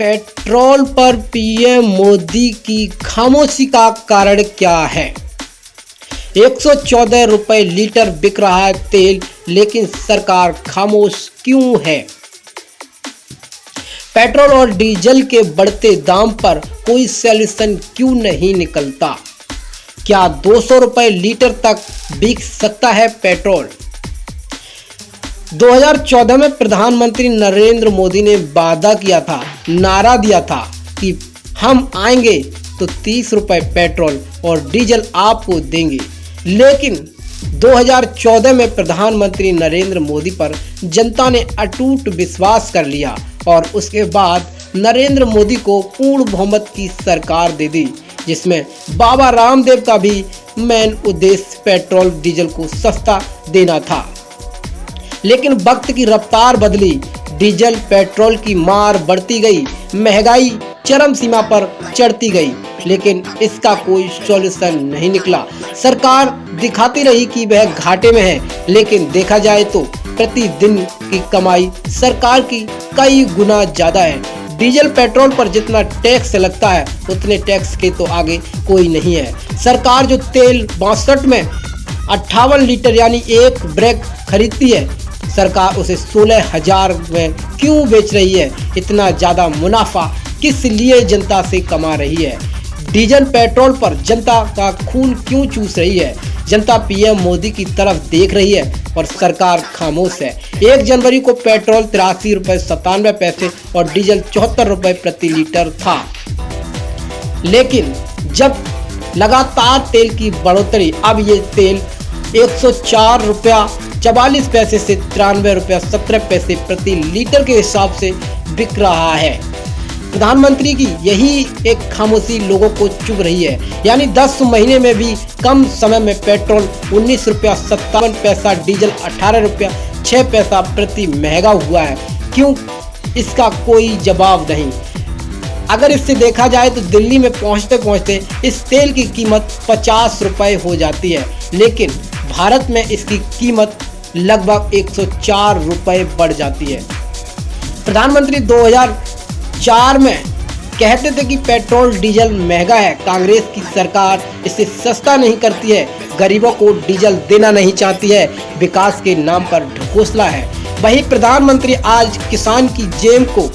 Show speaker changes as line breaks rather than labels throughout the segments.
Petrol पर PM Modi की खामोशी का कारण क्या है? 114 रुपये लीटर बिक रहा है तेल, लेकिन सरकार खामोश क्यों है? पेट्रोल और डीजल के बढ़ते दाम पर कोई सॉल्यूशन क्यों नहीं निकलता? क्या 200 रुपये लीटर तक बिक सकता है पेट्रोल? 2014 में प्रधानमंत्री नरेंद्र मोदी ने वादा किया था, नारा दिया था कि हम आएंगे तो 30 रुपये पेट्रोल और डीजल आपको देंगे। लेकिन 2014 में प्रधानमंत्री नरेंद्र मोदी पर जनता ने अटूट विश्वास कर लिया और उसके बाद नरेंद्र मोदी को पूर्ण बहुमत की सरकार दे दी, जिसमें बाबा रामदेव का भी मेन उद्देश्य पेट्रोल डीजल को सस्ता देना था। लेकिन वक्त की रफ्तार बदली, डीजल पेट्रोल की मार बढ़ती गई, महंगाई चरम सीमा पर चढ़ती गई, लेकिन इसका कोई सॉल्यूशन नहीं निकला। सरकार दिखाती रही कि वह घाटे में है, लेकिन देखा जाए तो प्रतिदिन की कमाई सरकार की कई गुना ज्यादा है। डीजल पेट्रोल पर जितना टैक्स लगता है, उतने टैक्स के तो आगे कोई नहीं है। सरकार जो तेल 62 में 58 लीटर यानी एक ब्रेक खरीदती है, सरकार उसे 16,000 में क्यों बेच रही है? इतना ज़्यादा मुनाफा किस लिए जनता से कमा रही है? डीजल पेट्रोल पर जनता का खून क्यों चूस रही है? जनता पीएम मोदी की तरफ देख रही है और सरकार खामोश है। 1 जनवरी को पेट्रोल 83 रुपये 97 पैसे और डीजल 74 रुपये प्रति लीटर था। लेकिन जब लगातार तेल की बढ़ोतरी, अब ये तेल 104 रुपया 44 पैसे से 93 रुपया 17 पैसे प्रति लीटर के हिसाब से बिक रहा है। प्रधानमंत्री की यही एक खामोशी लोगों को चुभ रही है। यानी 10 महीने में भी कम समय में पेट्रोल 19 रुपया 57 पैसा, डीजल 18 रुपया 6 पैसा प्रति महंगा हुआ है। क्यों? इसका कोई जवाब नहीं। अगर इससे देखा जाए तो दिल्ली में पहुंचते पहुंचते इस तेल की कीमत 50 रुपये हो जाती है, लेकिन भारत में इसकी कीमत लगभग 104 रुपये बढ़ जाती है। प्रधानमंत्री 2004 में कहते थे कि पेट्रोल डीजल महंगा है, कांग्रेस की सरकार इसे सस्ता नहीं करती है, गरीबों को डीजल देना नहीं चाहती है, विकास के नाम पर ढकोसला है। वही प्रधानमंत्री आज किसान की जेब को,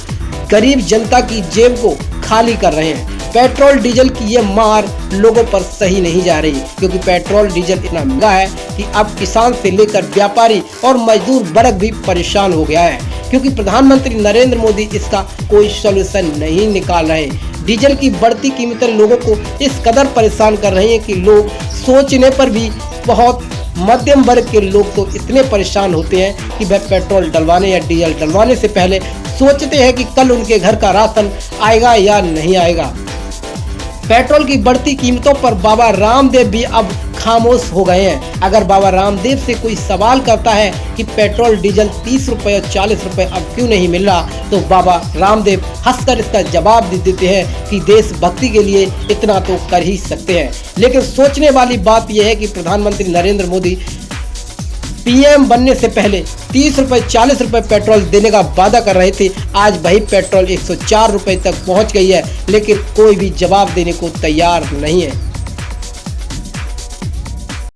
गरीब जनता की जेब को खाली कर रहे हैं। पेट्रोल डीजल की ये मार लोगों पर सही नहीं जा रही, क्योंकि पेट्रोल डीजल इतना महंगा है कि अब किसान से लेकर व्यापारी और मजदूर वर्ग भी परेशान हो गया है, क्योंकि प्रधानमंत्री नरेंद्र मोदी इसका कोई सॉल्यूशन नहीं निकाल रहे। डीजल की बढ़ती कीमतें लोगों को इस कदर परेशान कर रही हैं कि लोग सोचने पर भी, बहुत मध्यम वर्ग के लोग तो इतने परेशान होते हैं कि वह पेट्रोल डलवाने या डीजल डलवाने से पहले सोचते हैं कि कल उनके घर का राशन आएगा या नहीं आएगा। पेट्रोल की बढ़ती कीमतों पर बाबा रामदेव भी अब खामोश हो गए हैं। अगर बाबा रामदेव से कोई सवाल करता है कि पेट्रोल डीजल 30 रुपये और 40 रुपये अब क्यों नहीं मिल रहा, तो बाबा रामदेव हंसकर इसका जवाब दे देते हैं कि देशभक्ति के लिए इतना तो कर ही सकते हैं। लेकिन सोचने वाली बात यह है कि प्रधानमंत्री नरेंद्र मोदी पीएम बनने से पहले 30 रुपये 40 रुपये पेट्रोल देने का वादा कर रहे थे। आज वही पेट्रोल 104 रुपये तक पहुंच गई है, लेकिन कोई भी जवाब देने को तैयार नहीं है।